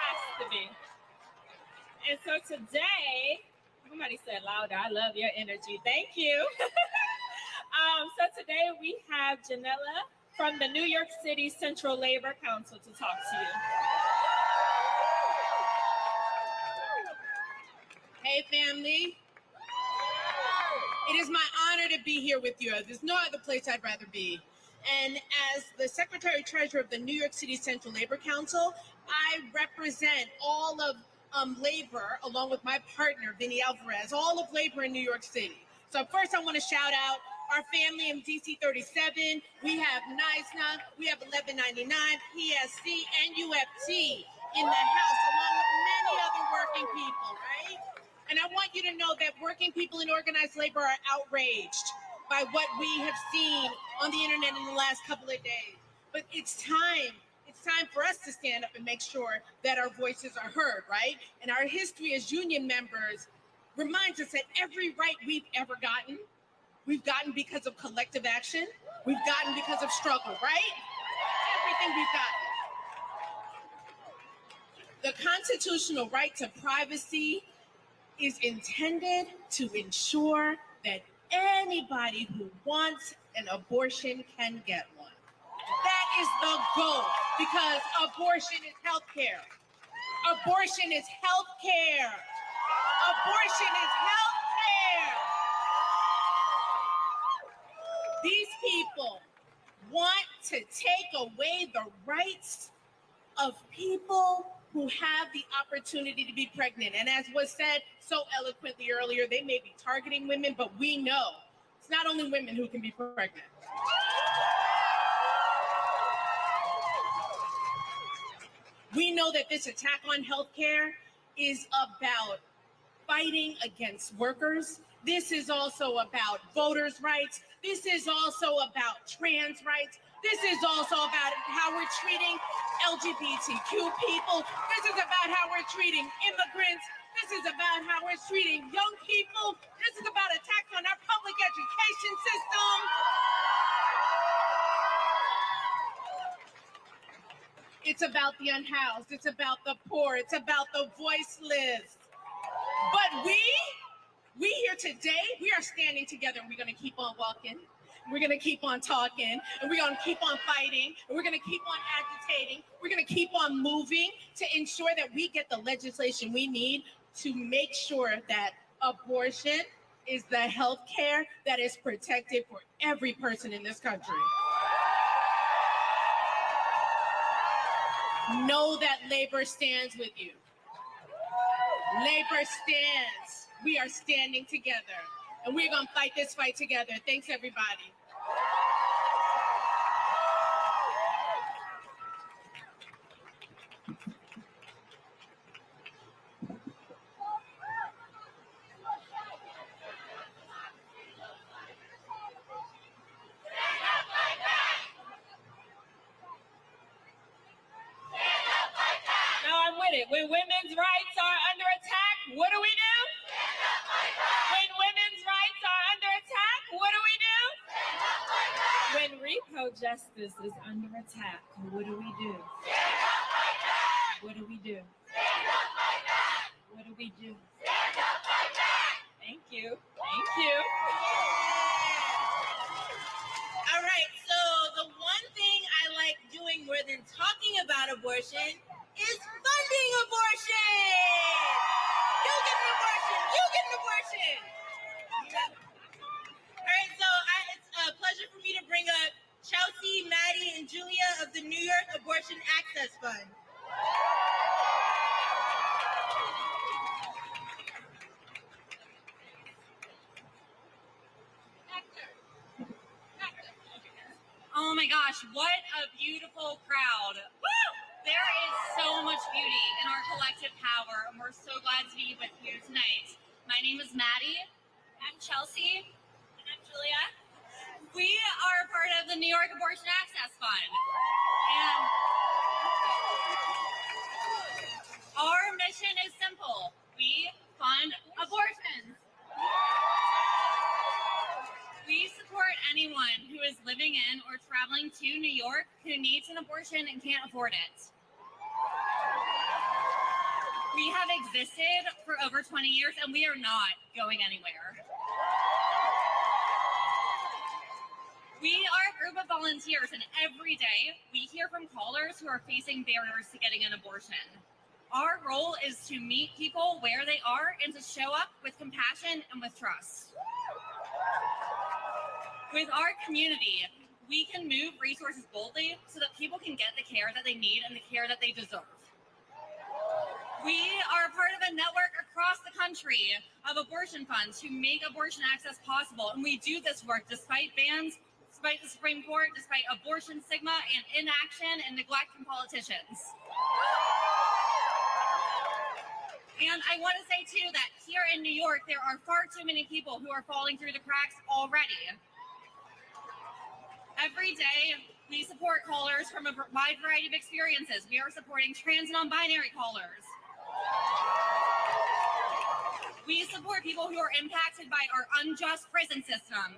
has to be. And so today, somebody said louder, I love your energy. Thank you. So today we have Janella from the New York City Central Labor Council to talk to you. Hey, family. It is my honor to be here with you. There's no other place I'd rather be. And as the Secretary Treasurer of the New York City Central Labor Council, I represent all of labor, along with my partner, Vinny Alvarez, all of labor in New York City. So first I want to shout out our family in DC 37. We have NISNA, we have 1199, PSC, and UFT in the House, along with many other working people, right? And I want you to know that working people in organized labor are outraged by what we have seen on the internet in the last couple of days. But it's time for us to stand up and make sure that our voices are heard, right? And our history as union members reminds us that every right we've ever gotten, we've gotten because of collective action. We've gotten because of struggle, right? Everything we've gotten. The constitutional right to privacy is intended to ensure that anybody who wants an abortion can get one. That is the goal, because abortion is healthcare. Abortion is healthcare. Abortion is healthcare. These people want to take away the rights of people who have the opportunity to be pregnant. And as was said so eloquently earlier, they may be targeting women, but we know it's not only women who can be pregnant. We know that this attack on healthcare is about fighting against workers. This is also about voters' rights. This is also about trans rights. This is also about how we're treating LGBTQ people. This is about how we're treating immigrants. This is about how we're treating young people. This is about attacks on our public education system. It's about the unhoused. It's about the poor. It's about the voiceless. But we here today, we are standing together, and we're going to keep on walking. We're going to keep on talking, and we're going to keep on fighting, and we're going to keep on agitating. We're going to keep on moving to ensure that we get the legislation we need to make sure that abortion is the health care that is protected for every person in this country. Know that labor stands with you. Labor stands. We are standing together, and we're going to fight this fight together. Thanks, everybody. When women's rights are under attack, what do we do? When women's rights are under attack, what do we do? When repo justice is under attack, what do we do? What do we do? What do we do? Thank you. Thank you. All right, so the one thing I like doing more than talking about abortion is funding abortion. You get an abortion. You get an abortion. All right, so it's a pleasure for me to bring up Chelsea, Maddie, and Julia of the New York Abortion Access Fund. Oh my gosh, what a beautiful crowd. Woo! There is so much beauty in our collective power, and we're so glad to be with you tonight. My name is Maddie. I'm Chelsea. And I'm Julia. We are part of the New York Abortion Access Fund. And our mission is simple. We fund abortions. We support anyone who is living in or traveling to New York who needs an abortion and can't afford it. We have existed for over 20 years, and we are not going anywhere. We are a group of volunteers, and every day we hear from callers who are facing barriers to getting an abortion. Our role is to meet people where they are and to show up with compassion and with trust. With our community, we can move resources boldly so that people can get the care that they need and the care that they deserve. We are a part of a network across the country of abortion funds who make abortion access possible, and we do this work despite bans, despite the Supreme Court, despite abortion stigma and inaction and neglect from politicians. And I want to say, too, that here in New York, there are far too many people who are falling through the cracks already. Every day, we support callers from a wide variety of experiences. We are supporting trans and non-binary callers. We support people who are impacted by our unjust prison system.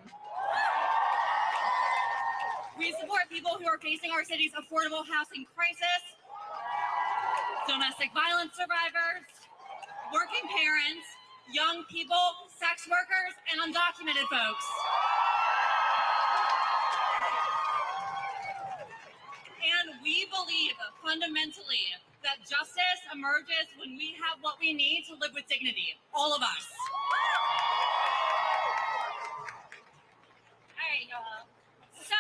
We support people who are facing our city's affordable housing crisis, domestic violence survivors, working parents, young people, sex workers, and undocumented folks. And we believe fundamentally that justice emerges when we have what we need to live with dignity, all of us. All right, y'all. So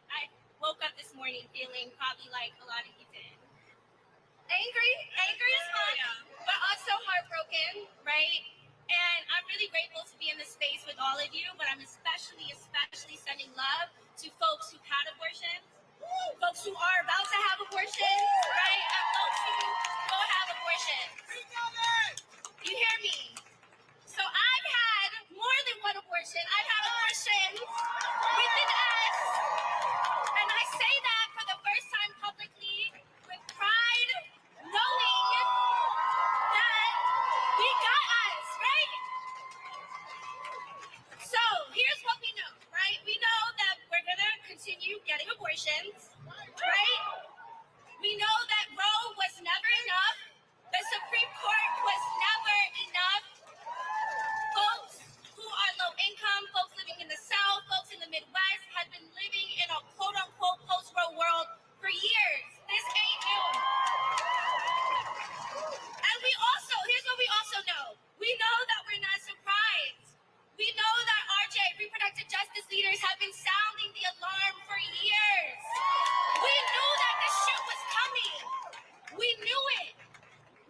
I woke up this morning feeling probably like a lot of you did. Angry as fun, but also heartbroken, right? And I'm really grateful to be in this space with all of you, but I'm especially sending love to folks who've had abortions, folks who are about to have abortions, right? And folks who will have abortions. You hear me? So I've had more than one abortion. I've had abortions with an S. And I say that for the first time publicly with pride, knowing that we got us, right? So here's what we know, right? We know that we're going to continue getting abortions, right? We know that Roe was never enough. The Supreme Court was never enough. Folks who are low income, folks living in the South, folks in the Midwest have been living in a quote-unquote post-Roe world for years. This ain't new. And here's what we also know. We know that we're not surprised. We know that RJ, reproductive justice leaders, have been sounding the alarm for years. We knew that this shit was coming. We knew it.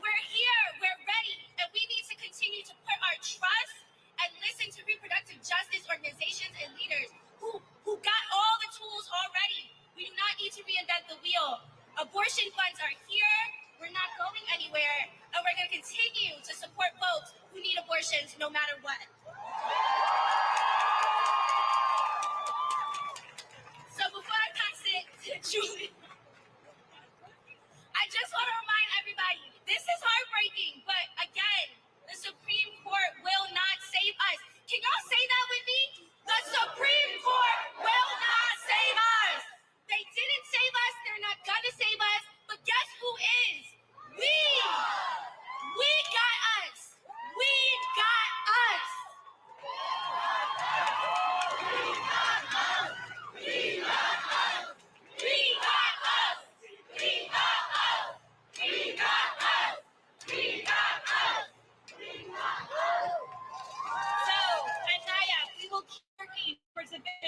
We're here, we're ready, and we need to continue to put our trust and listen to reproductive justice organizations and leaders who got all the tools already. We do not need to reinvent the wheel. Abortion funds are here, we're not going anywhere, and we're going to continue to support folks who need abortions no matter what. So before I pass it to Julie, I just want to remind everybody, this is heartbreaking, but again, the Supreme Court will not save us. Can y'all say that with me? The Supreme Court will not save us. They didn't save us, they're not gonna save us, but guess who is? We got us. We got us.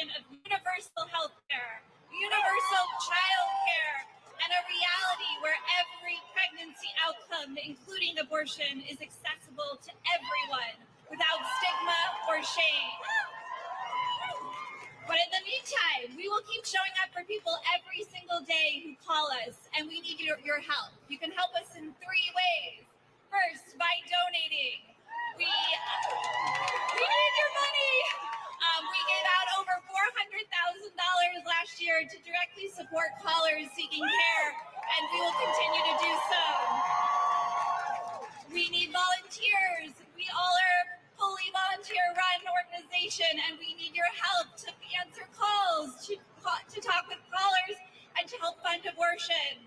Of universal health care, universal child care, and a reality where every pregnancy outcome, including abortion, is accessible to everyone without stigma or shame. But in the meantime, we will keep showing up for people every single day who call us, and we need your help. You can help us in 3 ways. First, by donating. We need your money. We gave out over $400,000 last year to directly support callers seeking care, and we will continue to do so. We need volunteers. We all are a fully volunteer-run organization, and we need your help to answer calls, to talk with callers, and to help fund abortion.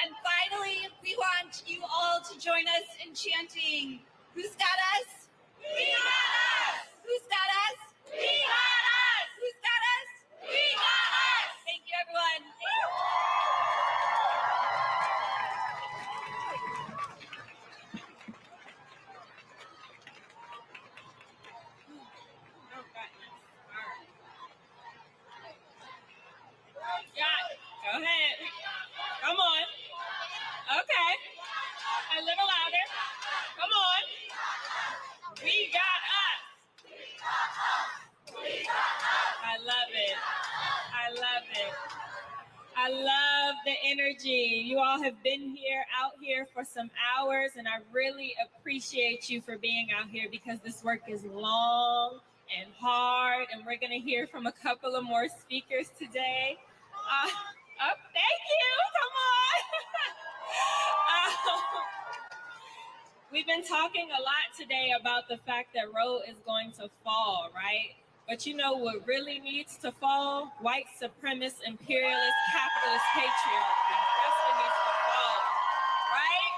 And finally, we want you all to join us in chanting, "Who's got us? We got us! Who's got us? We got us! Who's got us?" We got us! Thank you, everyone. Yeah, go ahead. Come on. Okay. A little louder. Come on. We got us. I love it. I love it. I love the energy. You all have been out here for some hours, and I really appreciate you for being out here because this work is long and hard, and we're going to hear from a couple of more speakers today. Thank you. Come on. We've been talking a lot today about the fact that Roe is going to fall, right? But you know what really needs to fall? White supremacist, imperialist, capitalist patriarchy. That's what needs to fall, right?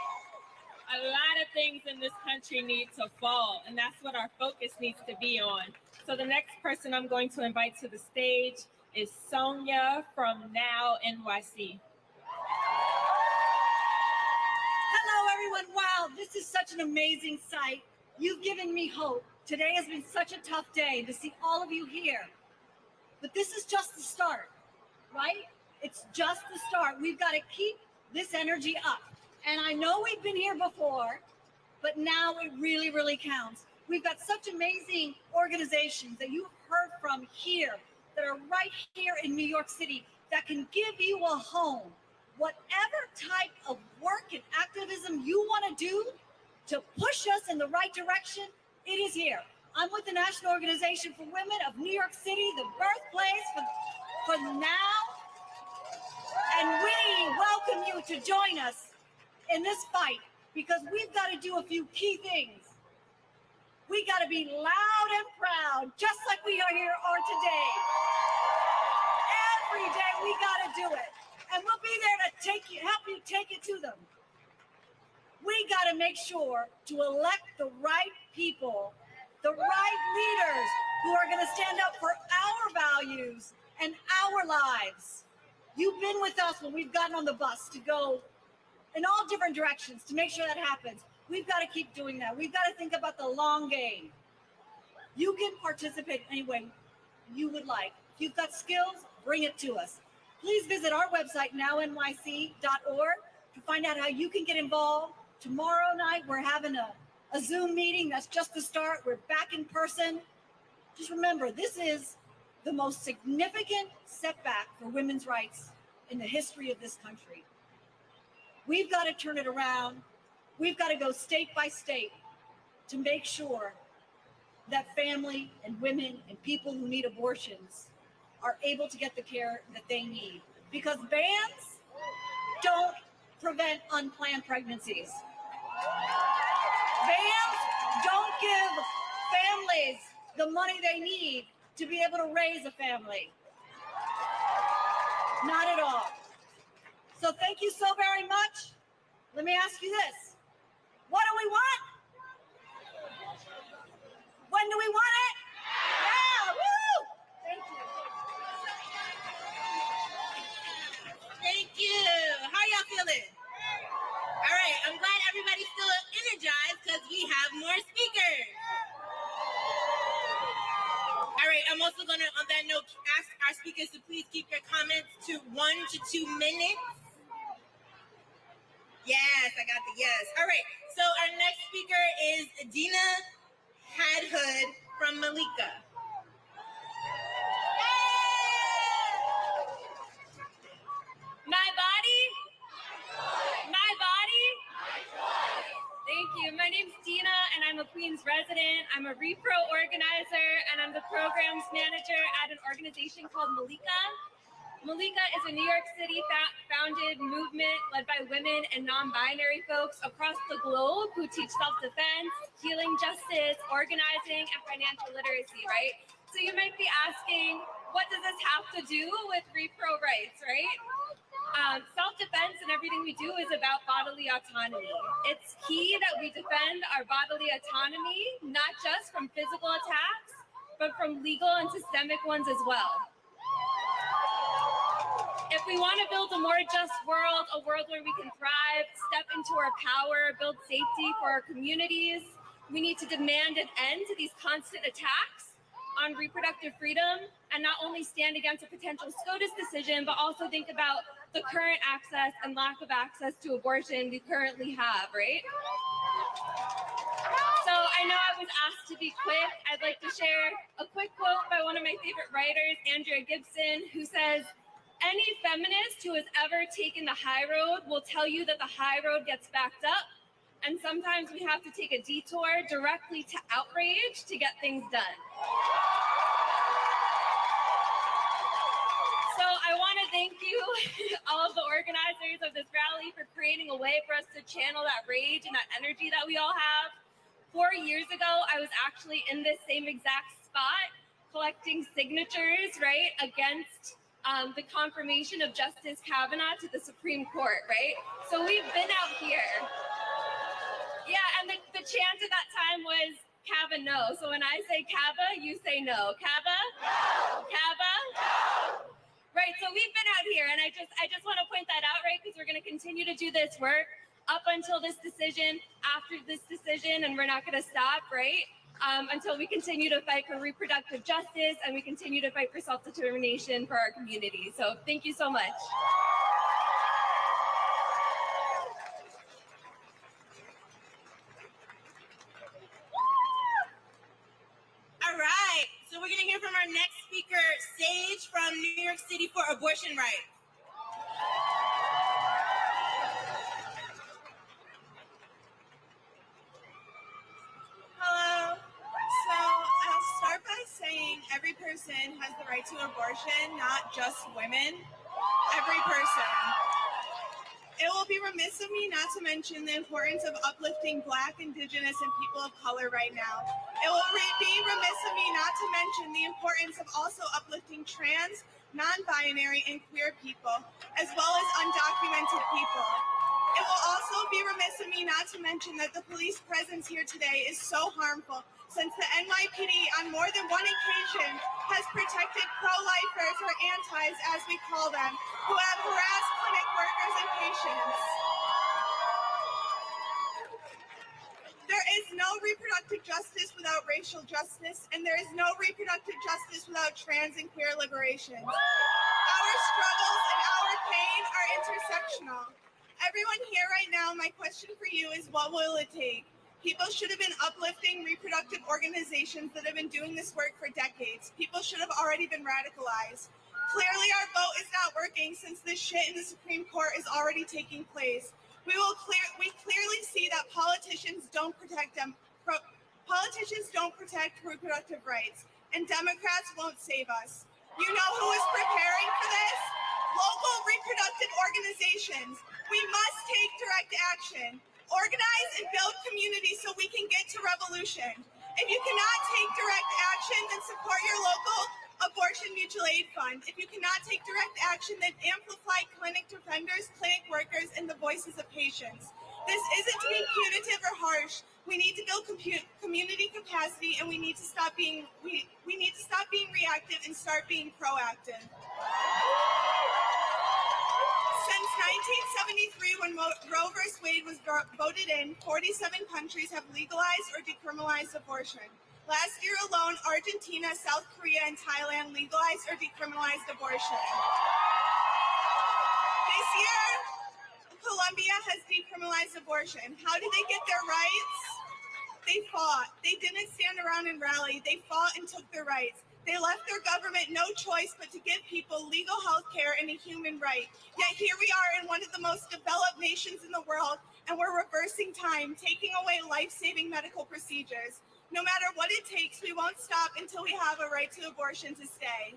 A lot of things in this country need to fall, and that's what our focus needs to be on. So the next person I'm going to invite to the stage is Sonia from Now NYC. Hello, everyone. Wow, this is such an amazing sight. You've given me hope. Today has been such a tough day to see all of you here. But this is just the start, right? It's just the start. We've got to keep this energy up. And I know we've been here before, but now it really, really counts. We've got such amazing organizations that you've heard from here that are right here in New York City that can give you a home. Whatever type of work and activism you want to do to push us in the right direction, it is here. I'm with the National Organization for Women of New York City, the birthplace for Now. And we welcome you to join us in this fight because we've got to do a few key things. We got to be loud and proud, just like we are today. Every day we got to do it. And we'll be there to help you take it to them. We got to make sure to elect the right people, the right leaders who are going to stand up for our values and our lives. You've been with us when we've gotten on the bus to go in all different directions to make sure that happens. We've got to keep doing that. We've got to think about the long game. You can participate any way you would like. If you've got skills, bring it to us. Please visit our website, nownyc.org, to find out how you can get involved. Tomorrow night, we're having a Zoom meeting. That's just the start. We're back in person. Just remember, this is the most significant setback for women's rights in the history of this country. We've got to turn it around. We've got to go state by state to make sure that family and women and people who need abortions are able to get the care that they need. Because bans don't prevent unplanned pregnancies. Bans don't give families the money they need to be able to raise a family. Not at all. So thank you so very much. Let me ask you this. What do we want? When do we want it? Yeah, woo! Thank you. Thank you. How y'all feeling? All right, I'm glad everybody's still energized because we have more speakers. All right, I'm also going to, on that note, ask our speakers to please keep your comments to 1 to 2 minutes. Yes, I got the yes. All right, so our next speaker is Dina Hadhood from Malika. My body? My body? Thank you. My name's Dina, and I'm a Queens resident. I'm a repro organizer, and I'm the programs manager at an organization called Malika. Malika is a New York City founded movement led by women and non-binary folks across the globe who teach self-defense, healing justice, organizing, and financial literacy, right? So you might be asking, what does this have to do with repro rights, right? Self-defense and everything we do is about bodily autonomy. It's key that we defend our bodily autonomy, not just from physical attacks, but from legal and systemic ones as well. If we want to build a more just world, a world where we can thrive, step into our power, build safety for our communities, we need to demand an end to these constant attacks on reproductive freedom, and not only stand against a potential SCOTUS decision, but also think about the current access and lack of access to abortion we currently have, right? So I know I was asked to be quick. I'd like to share a quick quote by one of my favorite writers, Andrea Gibson, who says, "Any feminist who has ever taken the high road will tell you that the high road gets backed up, and sometimes we have to take a detour directly to outrage to get things done." So I want to thank you, all of the organizers of this rally, for creating a way for us to channel that rage and that energy that we all have. 4 years ago, I was actually in this same exact spot collecting signatures, right, against the confirmation of Justice Kavanaugh to the Supreme Court, right? So we've been out here. Yeah, and the chant at that time was Kava no. So when I say Kava, you say no. Kava? No. Kava? No. Right, so we've been out here, and I just want to point that out, right? Because we're going to continue to do this work up until this decision, after this decision, and we're not going to stop, right? Until we continue to fight for reproductive justice and we continue to fight for self-determination for our community. So thank you so much. All right, so we're gonna hear from our next speaker, Sage from New York City for abortion rights. Hello. So I'll start by saying every person has the right to abortion, not just women. Every person. It will be remiss of me not to mention the importance of uplifting Black, Indigenous, and people of color right now. It will be remiss of me not to mention the importance of also uplifting trans, non-binary, and queer people, as well as undocumented people. It will also be remiss of me not to mention that the police presence here today is so harmful, since the NYPD on more than one occasion has protected pro-lifers, or antis as we call them, who have harassed clinic workers and patients. There is no reproductive justice without racial justice, and there is no reproductive justice without trans and queer liberation. Our struggles and our pain are intersectional. Everyone here right now, my question for you is, what will it take? People should have been uplifting reproductive organizations that have been doing this work for decades. People should have already been radicalized. Clearly our vote is not working, since this shit in the Supreme Court is already taking place. We clearly see that politicians don't protect reproductive rights, and Democrats won't save us. You know who is preparing for this? Local reproductive organizations. We must take direct action. Organize and build community so we can get to revolution. If you cannot take direct action, then support your local abortion mutual aid fund. If you cannot take direct action, then amplify clinic defenders, clinic workers, and the voices of patients. This isn't to be punitive or harsh. We need to build community capacity, and we need to stop being reactive and start being proactive. Since 1973, when Roe v. Wade was voted in, 47 countries have legalized or decriminalized abortion. Last year alone, Argentina, South Korea, and Thailand legalized or decriminalized abortion. This year, Colombia has decriminalized abortion. How did they get their rights? They fought. They didn't stand around and rally. They fought and took their rights. They left their government no choice but to give people legal health care and a human right. Yet here we are in one of the most developed nations in the world, and we're reversing time, taking away life-saving medical procedures. No matter what it takes, we won't stop until we have a right to abortion to stay.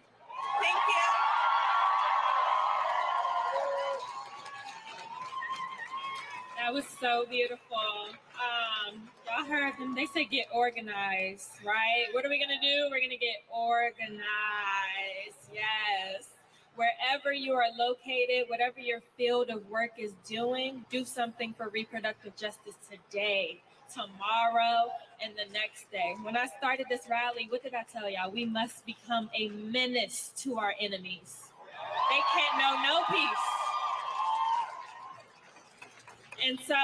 Thank you. That was so beautiful. Y'all heard them. They say get organized, right? What are we going to do? We're going to get organized. Yes. Wherever you are located, whatever your field of work is doing, do something for reproductive justice today, tomorrow, and the next day. When I started this rally, what did I tell y'all? We must become a menace to our enemies. They can't know no peace. And so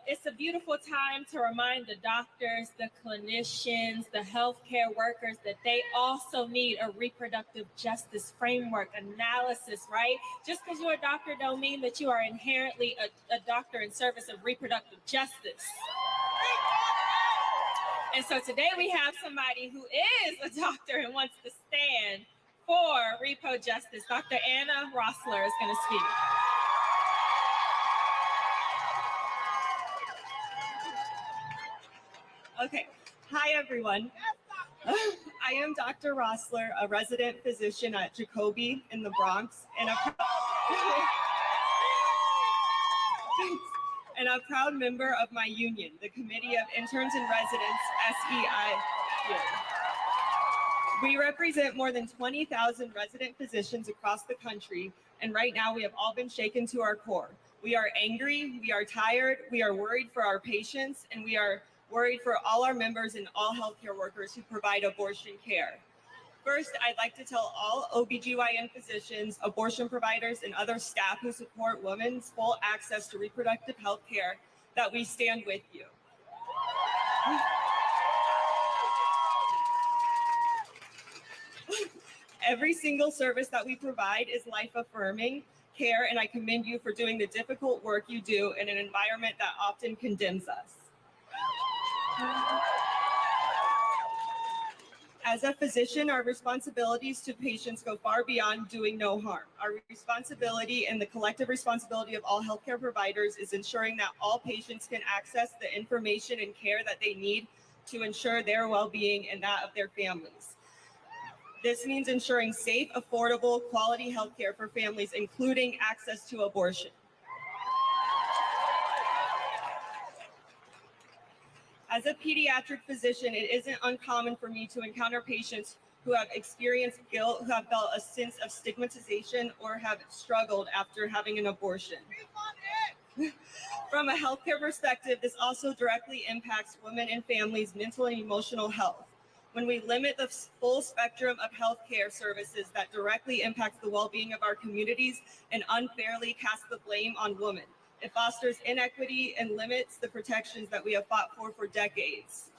it's a beautiful time to remind the doctors, the clinicians, the healthcare workers that they also need a reproductive justice framework analysis, right? Just because you're a doctor don't mean that you are inherently a doctor in service of reproductive justice. And so today we have somebody who is a doctor and wants to stand for repo justice. Dr. Anna Rossler is going to speak. Okay. Hi, everyone. I am Dr. Rossler, a resident physician at Jacobi in the Bronx, and a proud member of my union, the Committee of Interns and Residents, SEIU. We represent more than 20,000 resident physicians across the country, and right now we have all been shaken to our core. We are angry, we are tired, we are worried for our patients, and we are worried for all our members and all healthcare workers who provide abortion care. First, I'd like to tell all OBGYN physicians, abortion providers, and other staff who support women's full access to reproductive health care that we stand with you. Every single service that we provide is life-affirming care, and I commend you for doing the difficult work you do in an environment that often condemns us. As a physician, our responsibilities to patients go far beyond doing no harm. Our responsibility and the collective responsibility of all healthcare providers is ensuring that all patients can access the information and care that they need to ensure their well-being and that of their families. This means ensuring safe, affordable, quality healthcare for families, including access to abortion. As a pediatric physician, it isn't uncommon for me to encounter patients who have experienced guilt, who have felt a sense of stigmatization, or have struggled after having an abortion. From a healthcare perspective, this also directly impacts women and families' mental and emotional health. When we limit the full spectrum of healthcare services that directly impacts the well-being of our communities and unfairly cast the blame on women, it fosters inequity and limits the protections that we have fought for decades.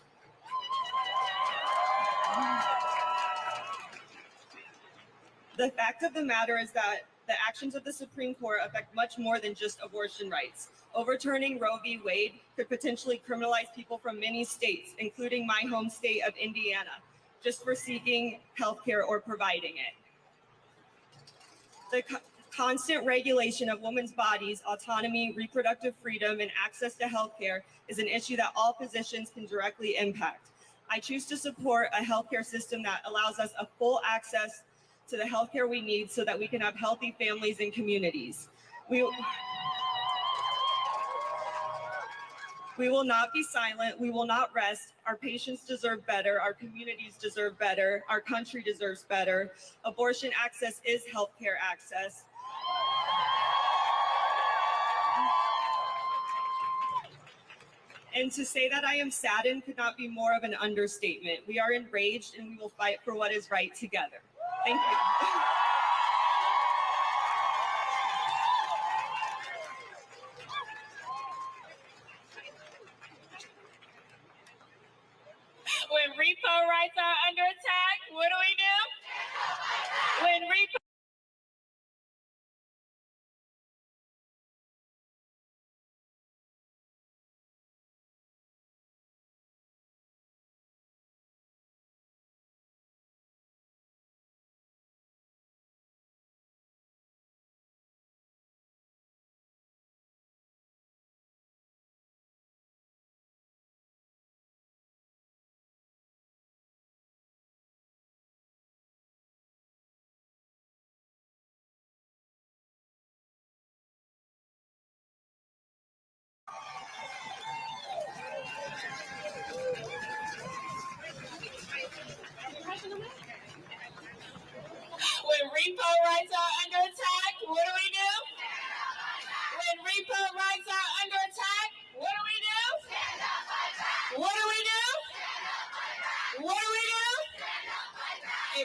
The fact of the matter is that the actions of the Supreme Court affect much more than just abortion rights. Overturning Roe v. Wade could potentially criminalize people from many states, including my home state of Indiana, just for seeking healthcare or providing it. The constant regulation of women's bodies, autonomy, reproductive freedom, and access to healthcare is an issue that all physicians can directly impact. I choose to support a healthcare system that allows us a full access to the healthcare we need so that we can have healthy families and communities. We will not be silent. We will not rest. Our patients deserve better. Our communities deserve better. Our country deserves better. Abortion access is healthcare access. And to say that I am saddened could not be more of an understatement. We are enraged and we will fight for what is right together. Thank you. When repo rights are under attack, what do? When repo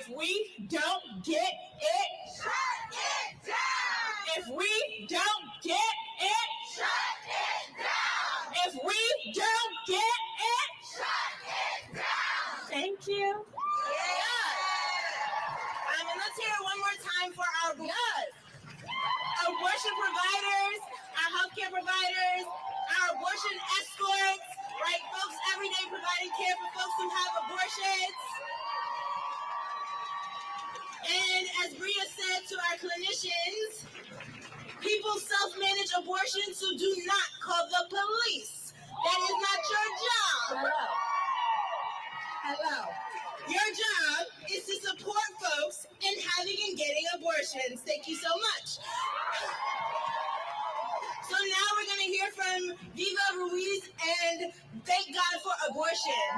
If we don't get it, shut it down. If we don't get it, shut it down. If we don't get it, shut it down. Thank you. And let's hear it one more time for our abortion providers, our healthcare providers, our abortion escorts, right? Folks every day providing care for folks who have abortions. And as Bria said to our clinicians, people self-manage abortions who do not call the police. That is not your job. Hello. Your job is to support folks in having and getting abortions. Thank you so much. So now we're going to hear from Diva Ruiz and thank God for abortion.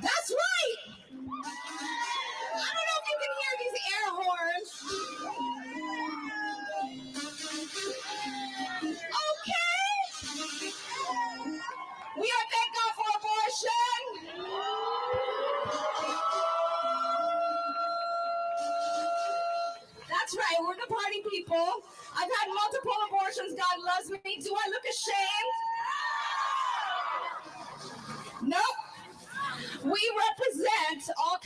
That's right. I don't know if you can hear these air horns. Okay. We are thank God for abortion. That's right, we're the party people. I've had multiple abortions, God loves me. Do I look ashamed? Nope. We represent all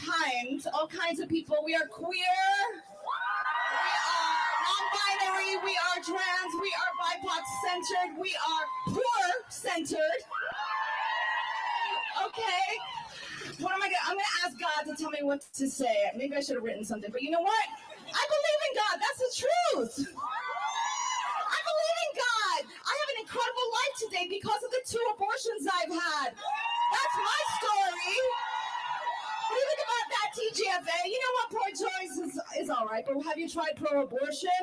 kinds of people. We are queer, we are non-binary, we are trans, we are BIPOC-centered, we are poor-centered. Okay. What am I gonna? I'm gonna ask God to tell me what to say. Maybe I should have written something, but you know what? I believe in God. That's the truth. I believe in God. I have an incredible life today because of the 2 abortions I've had. That's my story. What do you think about that, TGFA? You know what? Pro-choice is all right, but have you tried pro-abortion?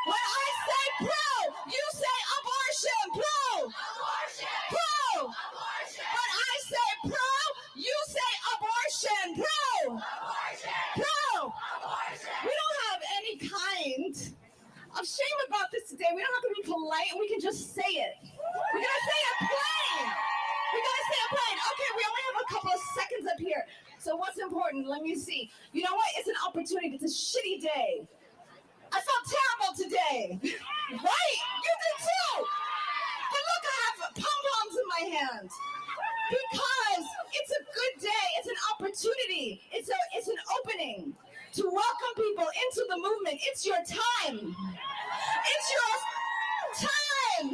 When I say pro, you say abortion. Pro. Abortion. Pro. Abortion. When I say pro, you say abortion. Pro. Abortion. Pro. Abortion. We don't have any kind of shame about this today. We don't have to be polite. We can just say it. We're going to say it plain. We're going to say it plain. Okay, we only have a couple of seconds up here. So what's important? Let me see. You know what? It's an opportunity. It's a shitty day. I felt terrible today. Right? You did too. But look, I have pom-poms in my hands. Because it's a good day. It's an opportunity. It's an opening to welcome people into the movement. It's your time. It's your time.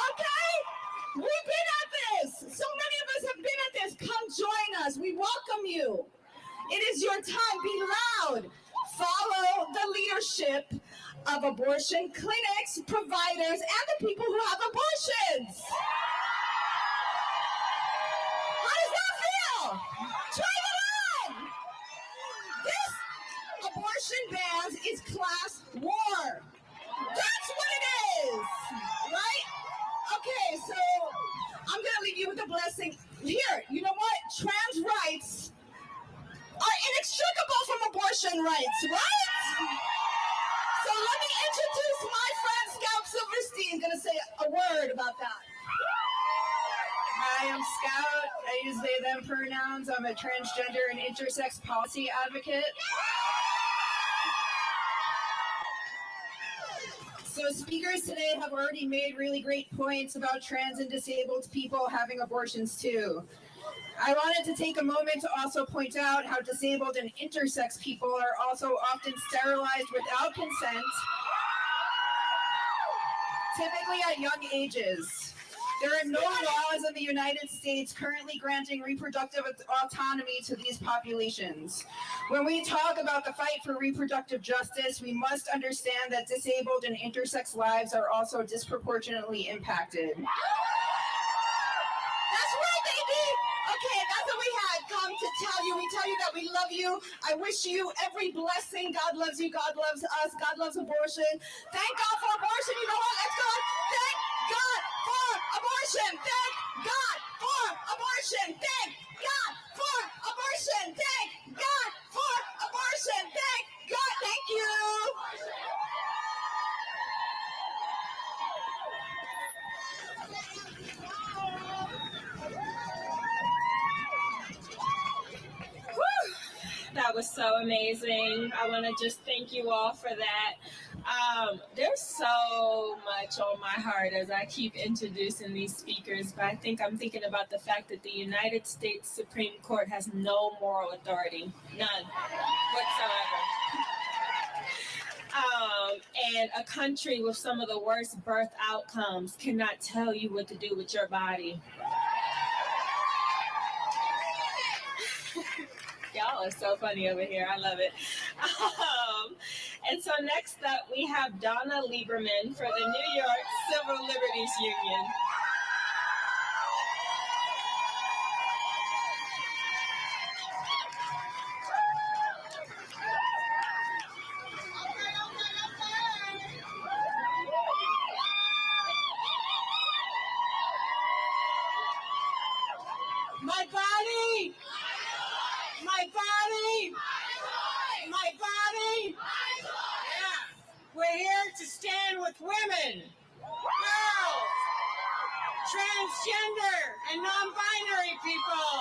Okay? We've been at this. So many of us have been at this. Come join us. We welcome you. It is your time. Be loud. Follow the leadership of abortion clinics, providers, and the people who have abortions. How does that feel? Try it on. This abortion bans is class war. That's what it is, right? Okay, so I'm gonna leave you with a blessing. Here, you know what? Trans rights are inextricable from abortion rights, right? So let me introduce my friend Scout Silverstein, gonna say a word about that. Hi, I'm Scout. I use they, them pronouns. I'm a transgender and intersex policy advocate. So speakers today have already made really great points about trans and disabled people having abortions too. I wanted to take a moment to also point out how disabled and intersex people are also often sterilized without consent, typically at young ages. There are no laws in the United States currently granting reproductive autonomy to these populations. When we talk about the fight for reproductive justice, we must understand that disabled and intersex lives are also disproportionately impacted. That's right, baby. Okay, that's what we had come to tell you. We tell you that we love you. I wish you every blessing. God loves you. God loves us. God loves abortion. Thank God for abortion. You know what? Let's go. Thank God for abortion. Thank God for abortion. Thank God for abortion. Thank God for abortion. Thank God. Thank you. was so amazing. I want to just thank you all for that. There's so much on my heart as I keep introducing these speakers, but I think I'm thinking about the fact that the United States Supreme Court has no moral authority, none whatsoever. And a country with some of the worst birth outcomes cannot tell you what to do with your body. Y'all are so funny over here. I love it. And so next up, we have Donna Lieberman for the New York Civil Liberties Union. My body! My body! My body! Yeah. We're here to stand with women, girls, transgender and non-binary people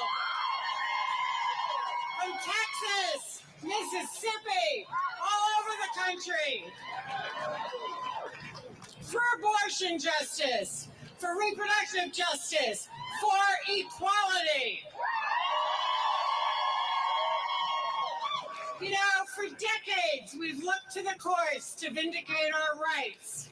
from Texas, Mississippi, all over the country. For abortion justice, for reproductive justice, for equality. You know, for decades, we've looked to the courts to vindicate our rights.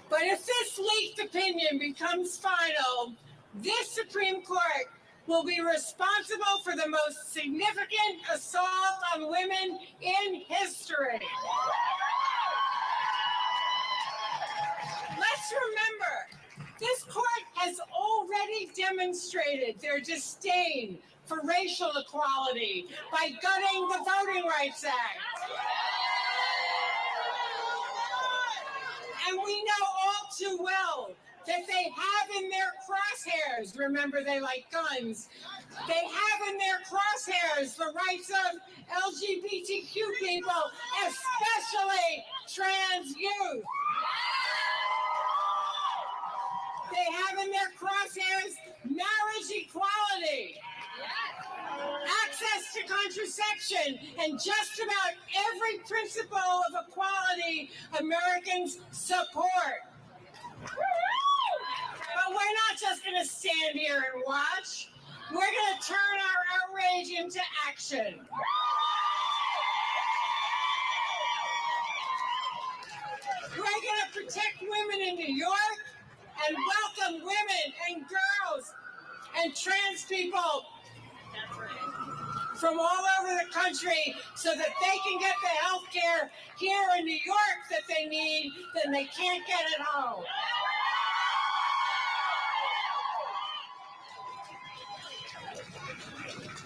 But if this leaked opinion becomes final, this Supreme Court will be responsible for the most significant assault on women in history. Let's remember, this court has already demonstrated their disdain for racial equality by gutting the Voting Rights Act. And we know all too well that they have in their crosshairs, remember they like guns, they have in their crosshairs the rights of LGBTQ people, especially trans youth. They have in their crosshairs marriage equality, access to contraception, and just about every principle of equality Americans support. But we're not just going to stand here and watch. We're going to turn our outrage into action. We're going to protect women in New York and welcome women and girls and trans people from all over the country so that they can get the health care here in New York that they need, that they can't get at home.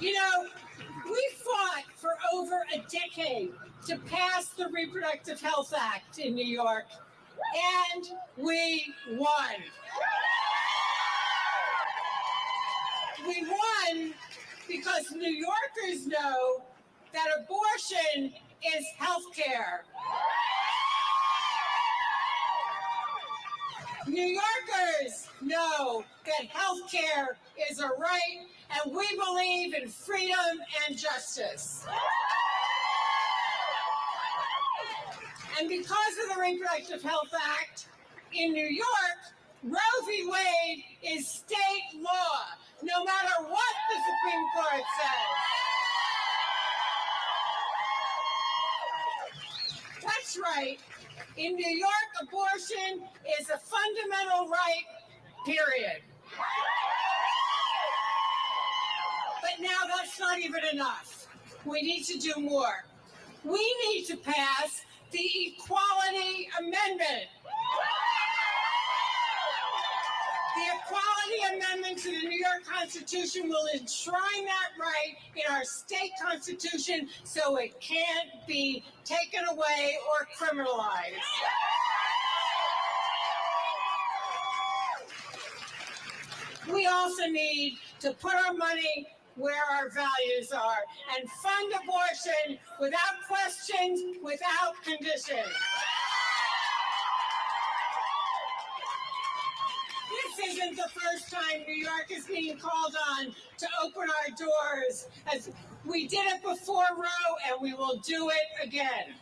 You know, we fought for over a decade to pass the Reproductive Health Act in New York, and we won. We won because New Yorkers know that abortion is health care. New Yorkers know that health care is a right, and we believe in freedom and justice. And because of the Reproductive Health Act, in New York, Roe v. Wade is state law, no matter what the Supreme Court says. That's right. In New York, abortion is a fundamental right, period. But now that's not even enough. We need to do more. We need to pass the Equality Amendment. The Equality Amendment to the New York Constitution will enshrine that right in our state constitution so it can't be taken away or criminalized. We also need to put our money where our values are and fund abortion without questions, without conditions. This isn't the first time New York is being called on to open our doors as We did it before Roe, and we will do it again.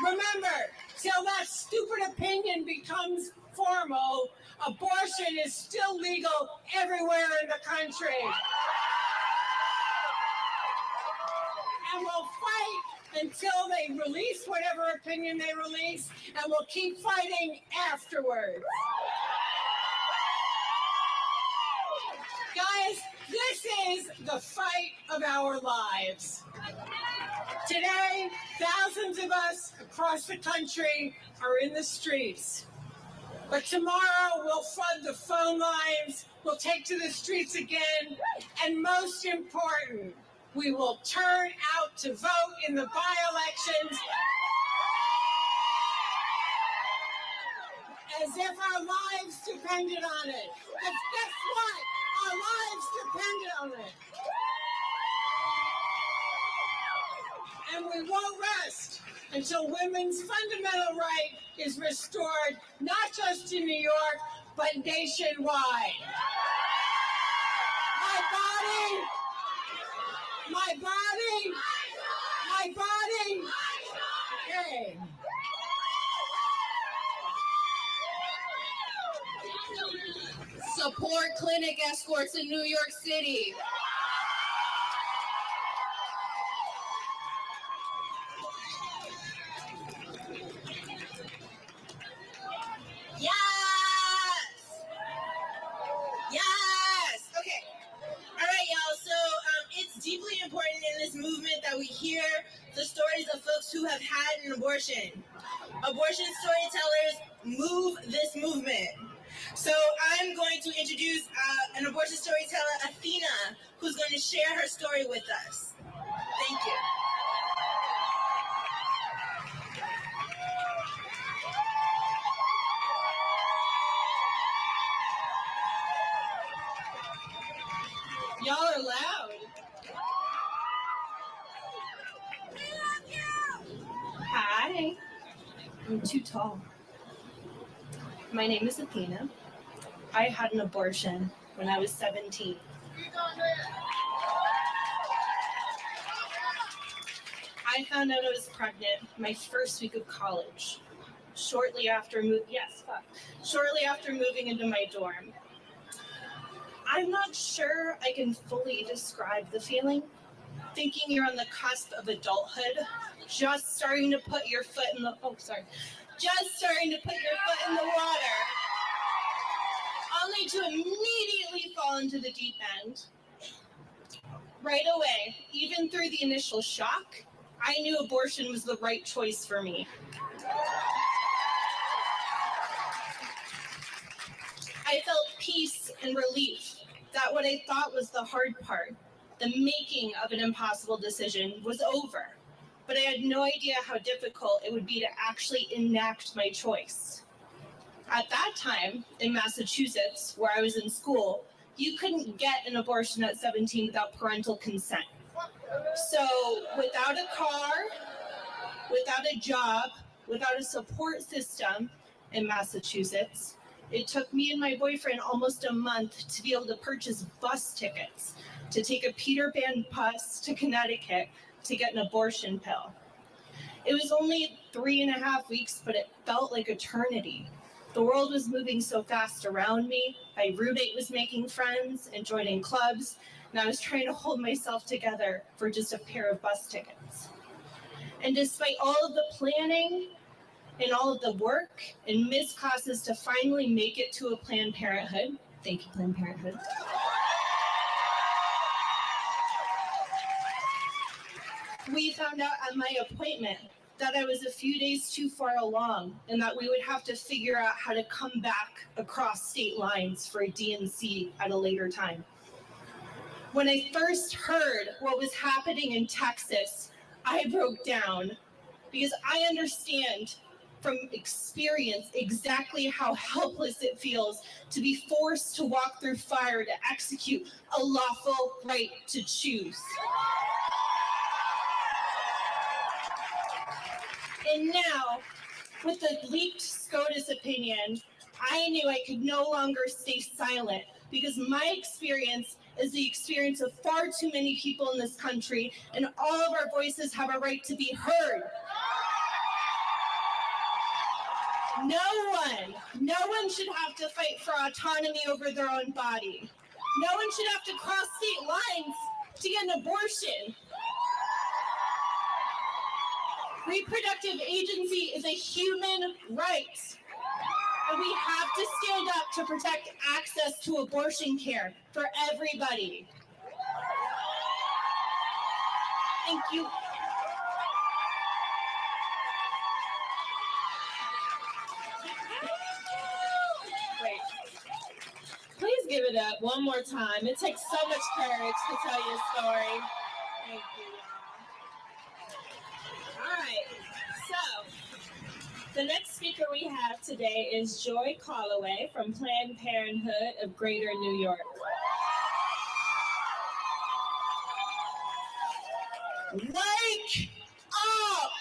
Remember, till that stupid opinion becomes formal, abortion is still legal everywhere in the country. And we'll fight until they release whatever opinion they release, and we'll keep fighting afterwards. Guys, this is the fight of our lives. Today, thousands of us across the country are in the streets. But tomorrow, we'll flood the phone lines, we'll take to the streets again, and most important, we will turn out to vote in the by-elections as if our lives depended on it. Because guess what? Our lives depended on it. And we won't rest until women's fundamental right is restored, not just in New York, but nationwide. My body, my body, my body. Okay. Support clinic escorts in New York City. Yes! Yes! Okay. All right, y'all. So it's deeply important in this movement that we hear the stories of folks who have had an abortion. Abortion storytellers move this movement. So I'm going to introduce an abortion storyteller, Athena, who's going to share her story with us. Thank you. Y'all are loud. Hi. I'm too tall. My name is Athena. I had an abortion when I was 17. I found out I was pregnant my first week of college, shortly after moving into my dorm. I'm not sure I can fully describe the feeling. Thinking you're on the cusp of adulthood, just starting to put your foot in the water, only to immediately fall into the deep end. Right away, even through the initial shock, I knew abortion was the right choice for me. I felt peace and relief that what I thought was the hard part, the making of an impossible decision, was over. But I had no idea how difficult it would be to actually enact my choice. At that time, in Massachusetts, where I was in school, you couldn't get an abortion at 17 without parental consent. So without a car, without a job, without a support system in Massachusetts, it took me and my boyfriend almost a month to be able to purchase bus tickets to take a Peter Pan bus to Connecticut to get an abortion pill. It was only 3.5 weeks, but it felt like eternity. The world was moving so fast around me. My roommate was making friends and joining clubs, and I was trying to hold myself together for just a pair of bus tickets. And despite all of the planning and all of the work and missed classes to finally make it to a Planned Parenthood, thank you, Planned Parenthood, we found out at my appointment that I was a few days too far along and that we would have to figure out how to come back across state lines for a D&C at a later time. When I first heard what was happening in Texas, I broke down because I understand from experience exactly how helpless it feels to be forced to walk through fire to execute a lawful right to choose. And now, with the leaked SCOTUS opinion, I knew I could no longer stay silent because my experience is the experience of far too many people in this country, and all of our voices have a right to be heard. No one should have to fight for autonomy over their own body. No one should have to cross state lines to get an abortion. Reproductive agency is a human right, and we have to stand up to protect access to abortion care for everybody. Thank you. Wait. Please give it up one more time. It takes so much courage to tell your story. Thank you, y'all. All right. So, the next speaker we have today is Joy Calloway from Planned Parenthood of Greater New York. Wake up!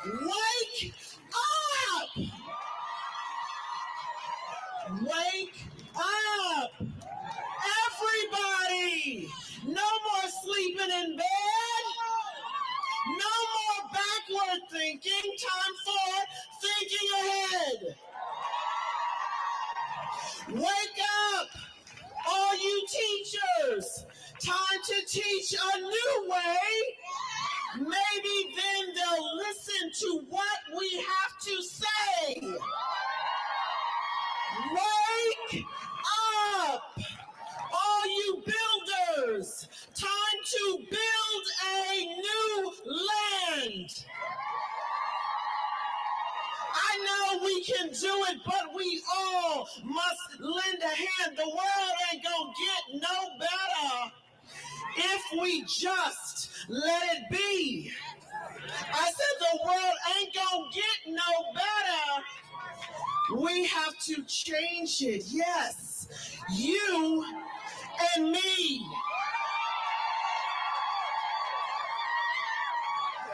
Wake up! Wake up! Everybody! No more sleeping in bed! No more backward thinking! Time for thinking ahead! Wake up! All you teachers! Time to teach a new way! Maybe then they'll listen to what we have to say! Wake up! All you builders, time to build a new land. I know we can do it, but we all must lend a hand. The world ain't gonna get no better if we just let it be. I said the world ain't gonna get no better. We have to change it. Yes, you and me.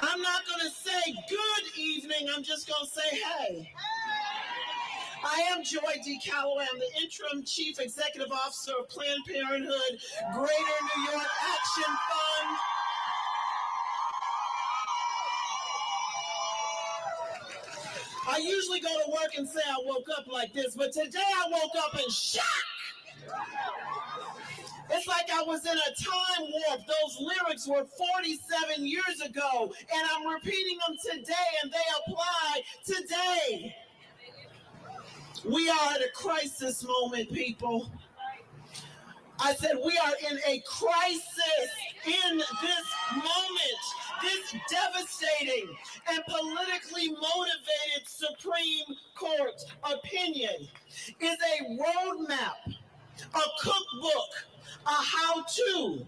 I'm not going to say good evening. I'm just going to say hey. I am Joy D. Calloway. I'm the interim chief executive officer of Planned Parenthood Greater New York Action Fund. I usually go to work and say I woke up like this, but today I woke up in shock. It's like I was in a time warp. Those lyrics were 47 years ago, and I'm repeating them today, and they apply today. We are at a crisis moment, people. I said we are in a crisis in this moment. This devastating and politically motivated Supreme Court opinion is a roadmap, a cookbook, a how-to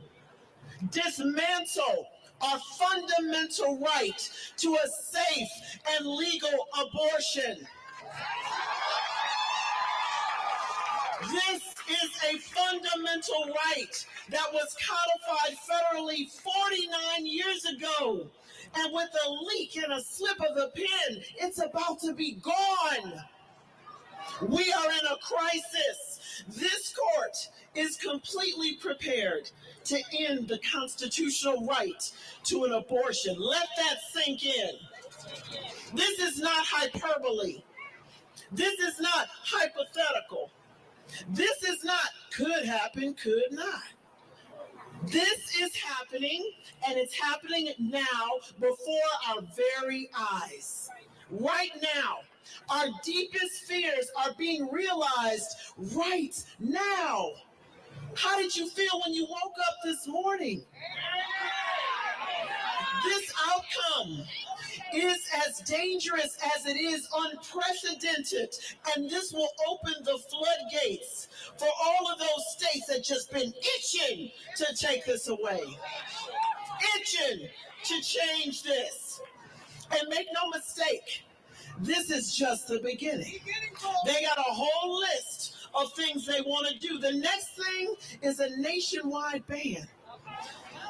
dismantle our fundamental right to a safe and legal abortion. This is a fundamental right that was codified federally 49 years ago. And with a leak and a slip of the pen, it's about to be gone. We are in a crisis. This court is completely prepared to end the constitutional right to an abortion. Let that sink in. This is not hyperbole. This is not hypothetical. This is not could happen, could not. This is happening, and it's happening now before our very eyes. Right now, our deepest fears are being realized right now. How did you feel when you woke up this morning? This outcome is as dangerous as it is unprecedented, and this will open the floodgates for all of those states that just been itching to take this away, itching to change this. And make no mistake, this is just the beginning. They got a whole list of things they want to do. The next thing is a nationwide ban.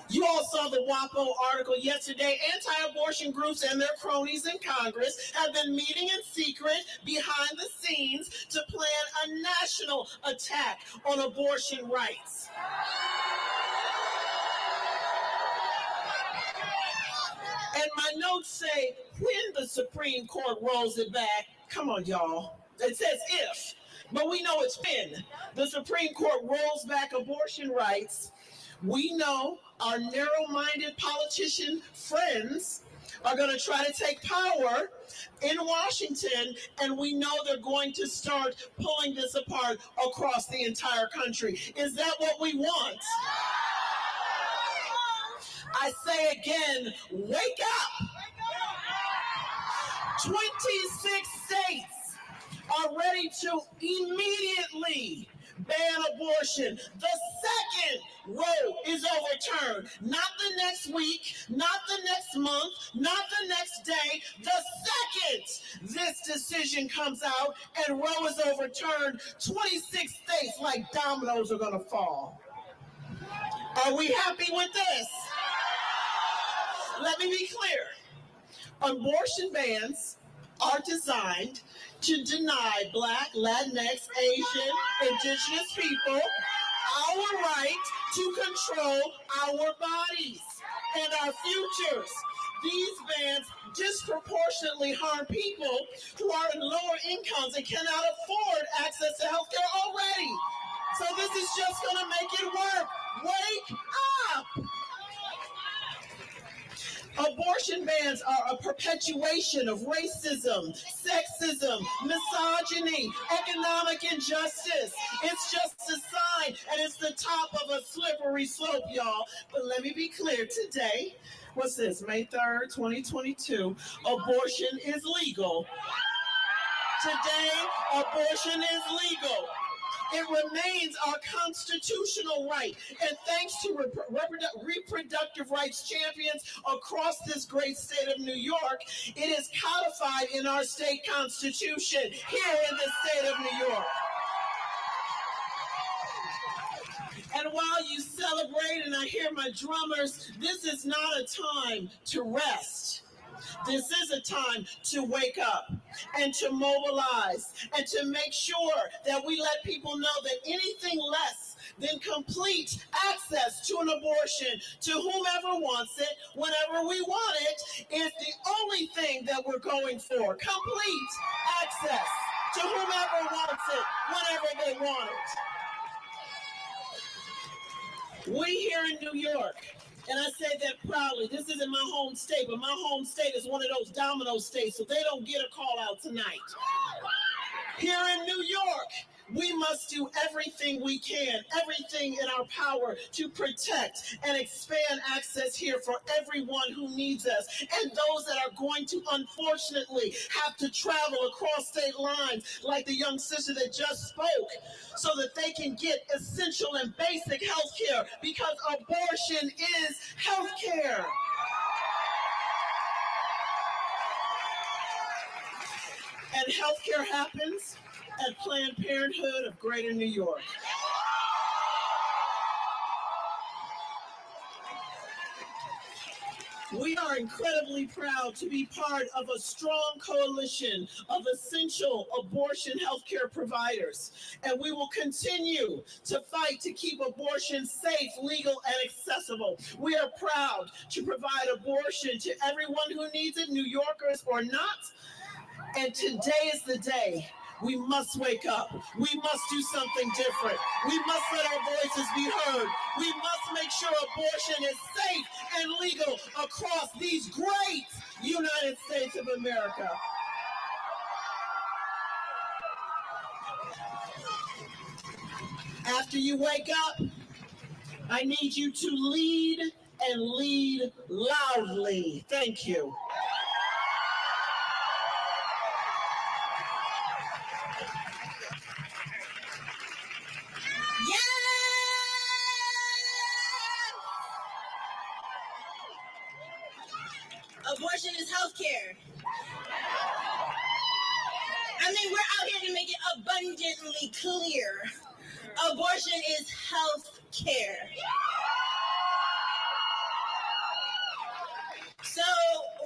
You all saw the WAPO article yesterday. Anti-abortion groups and their cronies in Congress have been meeting in secret behind the scenes to plan a national attack on abortion rights. And my notes say, when the Supreme Court rolls it back, come on, y'all. It says if, but we know it's when the Supreme Court rolls back abortion rights. We know our narrow-minded politician friends are going to try to take power in Washington, and we know they're going to start pulling this apart across the entire country. Is that what we want? I say again, wake up! 26 states are ready to immediately ban abortion. The second Roe is overturned. Not the next week, not the next month, not the next day. The second this decision comes out and Roe is overturned, 26 states like dominoes are going to fall. Are we happy with this? Let me be clear. Abortion bans are designed to deny Black, Latinx, Asian, Indigenous people our right to control our bodies and our futures. These bans disproportionately harm people who are in lower incomes and cannot afford access to health care already. So this is just going to make it work. Wake up! Abortion bans are a perpetuation of racism, sexism, misogyny, economic injustice. It's just a sign, and it's the top of a slippery slope, y'all. But let me be clear today. What's this, May 3rd, 2022? Abortion is legal. Today, abortion is legal. It remains our constitutional right. And thanks to reproductive rights champions across this great state of New York, it is codified in our state constitution here in the state of New York. And while you celebrate, and I hear my drummers, this is not a time to rest. This is a time to wake up and to mobilize and to make sure that we let people know that anything less than complete access to an abortion to whomever wants it, whenever we want it, is the only thing that we're going for. Complete access to whomever wants it, whenever they want it. We here in New York, and I say that proudly. This isn't my home state, but my home state is one of those domino states, so they don't get a call out tonight. Here in New York, we must do everything we can, everything in our power to protect and expand access here for everyone who needs us, and those that are going to unfortunately have to travel across state lines, like the young sister that just spoke, so that they can get essential and basic health care, because abortion is health care. And health care happens at Planned Parenthood of Greater New York. We are incredibly proud to be part of a strong coalition of essential abortion healthcare providers, and we will continue to fight to keep abortion safe, legal, and accessible. We are proud to provide abortion to everyone who needs it, New Yorkers or not, and today is the day. We must wake up. We must do something different. We must let our voices be heard. We must make sure abortion is safe and legal across these great United States of America. After you wake up, I need you to lead and lead loudly. Thank you. Abortion is healthcare. I mean, we're out here to make it abundantly clear. Abortion is health care.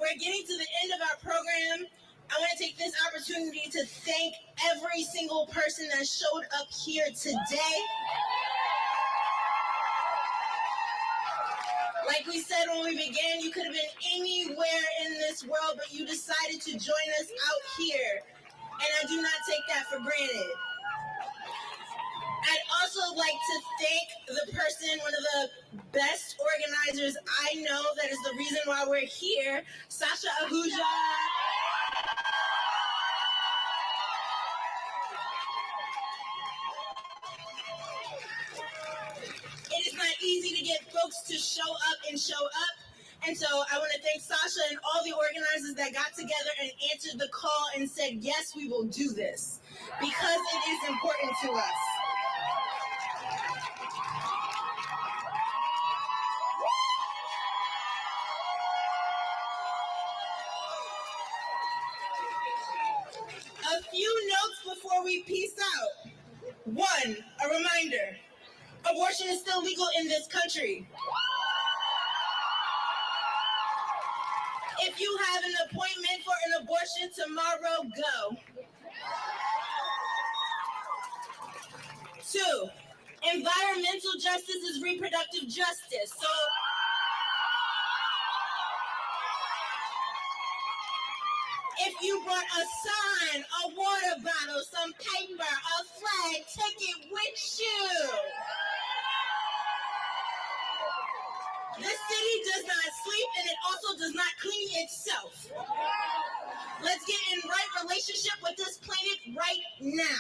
we're getting to the end of our program. I want to take this opportunity to thank every single person that showed up here today. Like we said when we began, you could have been anywhere in this world, but you decided to join us out here. And I do not take that for granted. I'd also like to thank the person, one of the best organizers I know that is the reason why we're here, Sasha Ahuja. It is not easy to get folks to show up and show up. And so I want to thank Sasha and all the organizers that got together and answered the call and said, yes, we will do this because it is important to us. A few notes before we peace out. One, a reminder, abortion is still legal in this country. If you have an appointment for an abortion tomorrow, go. 2, environmental justice is reproductive justice. So if you brought a sign, a water bottle, some paper, a flag, take it with you. This city does not sleep, and it also does not clean itself. Let's get in right relationship with this planet right now.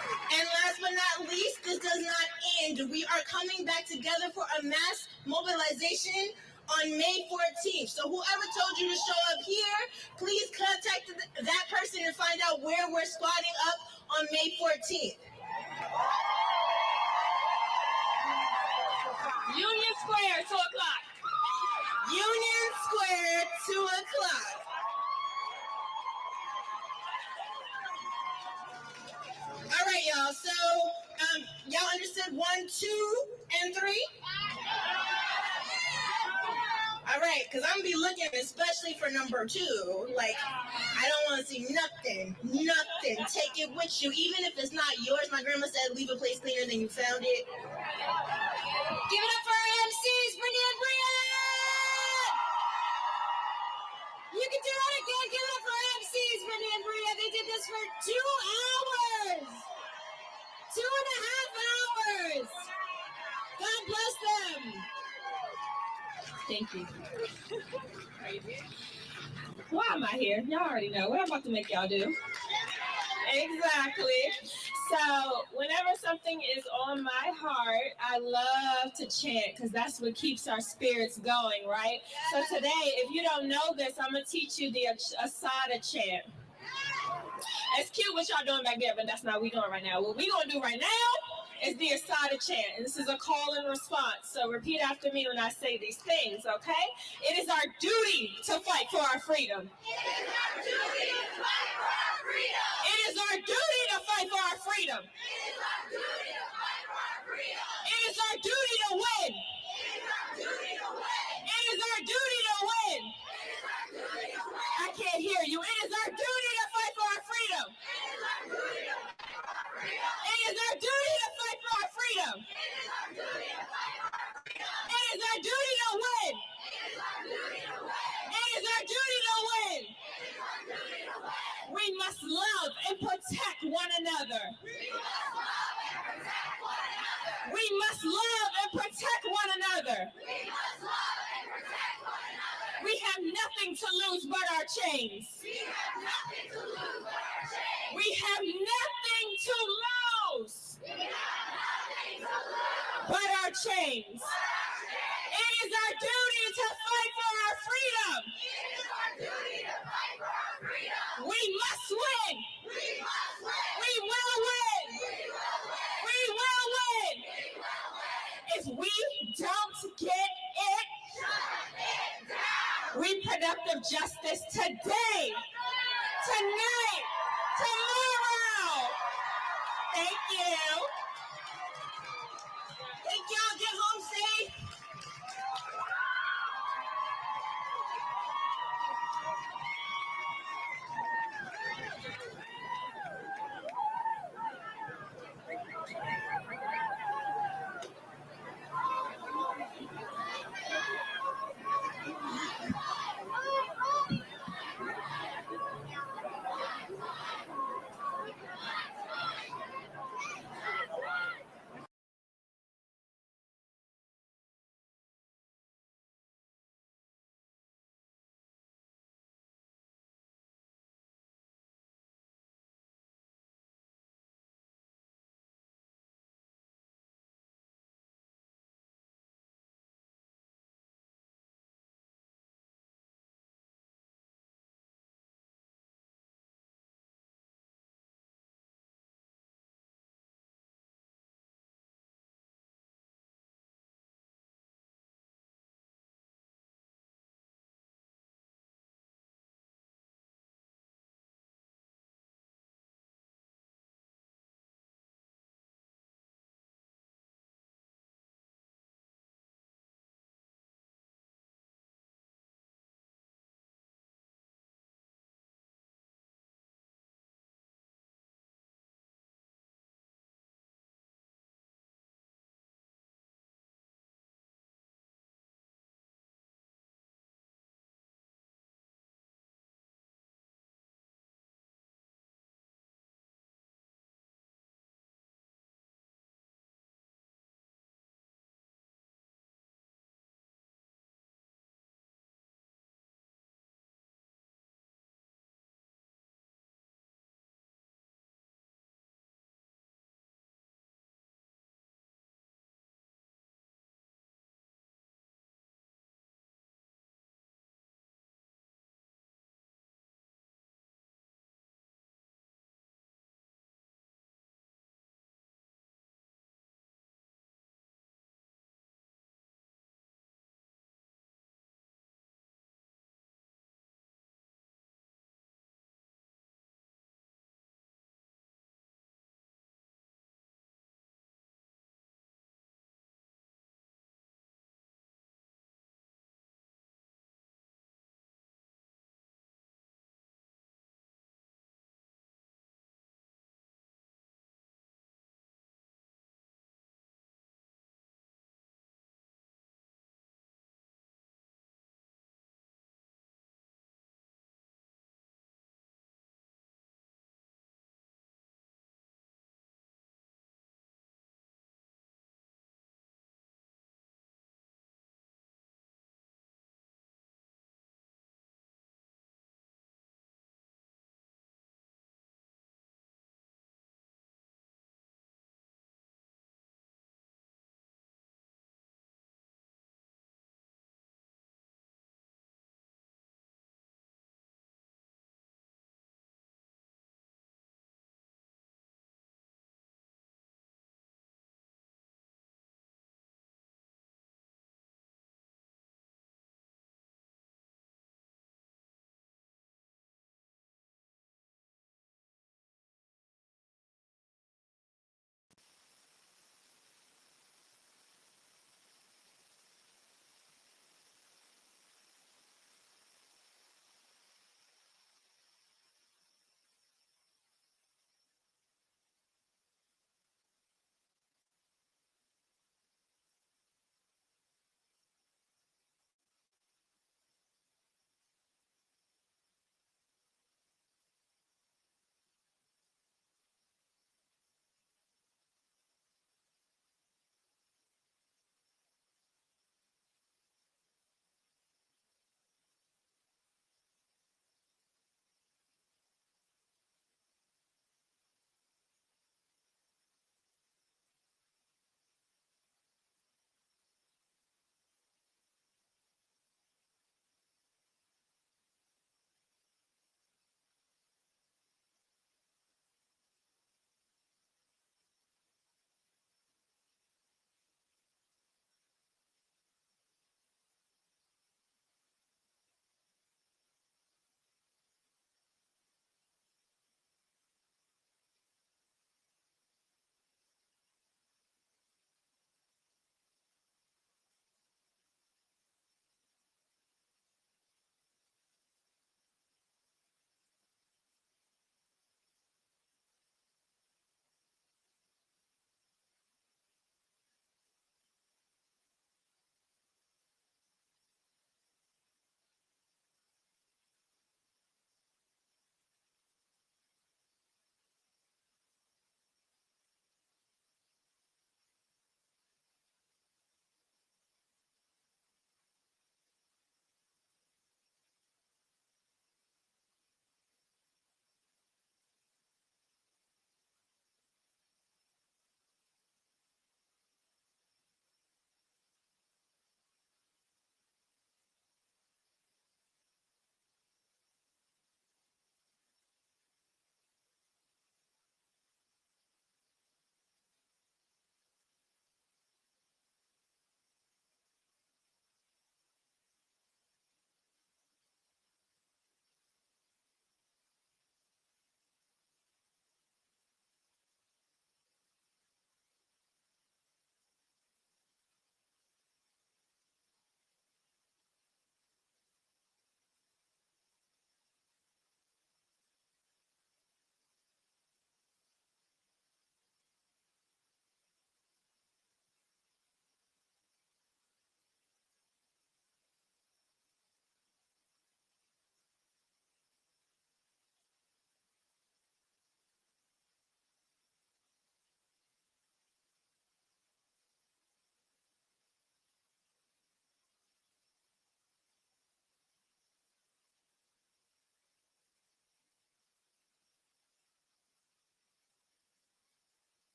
And last but not least, this does not end. We are coming back together for a mass mobilization on May 14th. So whoever told you to show up here, please contact that person and find out where we're squatting up on May 14th. Union Square, 2 o'clock. Union Square, 2 o'clock. All right, y'all. So, y'all understood 1, 2, and 3? All right, because I'm going to be looking especially for number 2. Like, I don't want to see nothing. Take it with you. Even if it's not yours, my grandma said, leave a place cleaner than you found it. Give it up for our MCs, Brittany and Bria! You can do it again. Give it up for our MCs, Brittany and Bria. They did this for 2 hours. 2.5 hours. God bless them. Thank you. Why am I here? Y'all already know. What I'm about to make y'all do. Exactly. So whenever something is on my heart, I love to chant because that's what keeps our spirits going, right? So today, if you don't know this, I'm going to teach you the Asada chant. It's cute what y'all doing back there, but that's not what we're doing right now. What we're going to do right now is the Asada chant. And this is a call and response. So repeat after me when I say these things, okay? It is our duty to fight for our freedom. It is our duty to fight for our freedom. It is our duty to win. It is our duty to win. I can't hear you. It is our duty to fight for our freedom. It is our duty to fight for our freedom. It is our duty to win. It is our duty to win. We must love and protect one another. We must love and protect one another. We have nothing to lose but our chains. We have nothing to lose but our chains. It is our duty to fight for our freedom. We must win. We will win. We will win. If we don't get it, reproductive justice today, tonight, tomorrow. Thank you.